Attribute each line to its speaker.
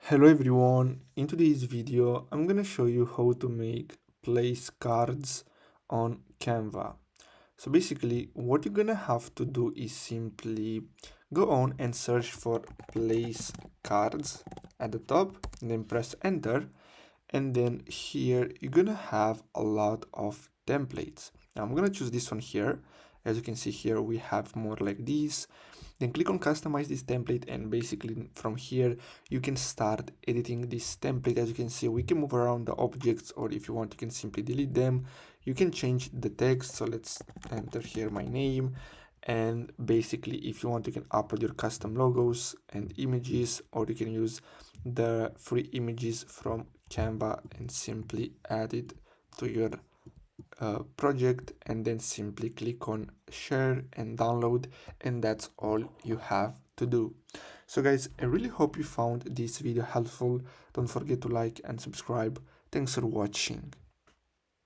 Speaker 1: Hello everyone, in today's video I'm gonna show you how to make place cards on Canva. So basically what you're gonna have to do is simply go on and search for place cards at the top, then press enter, and then here you're gonna have a lot of templates. Now I'm gonna choose this one here. As you can see here we have more like this. Then click on customize this template, and basically from here you can start editing this template. As you can see, we can move around the objects, or if you want you can simply delete them. You can change the text, so let's enter here my name, and basically if you want you can upload your custom logos and images, or you can use the free images from Canva and simply add it to your project, and then simply click on share and download, and that's all you have to do. So guys, I really hope you found this video helpful. Don't forget to like and subscribe. Thanks for watching.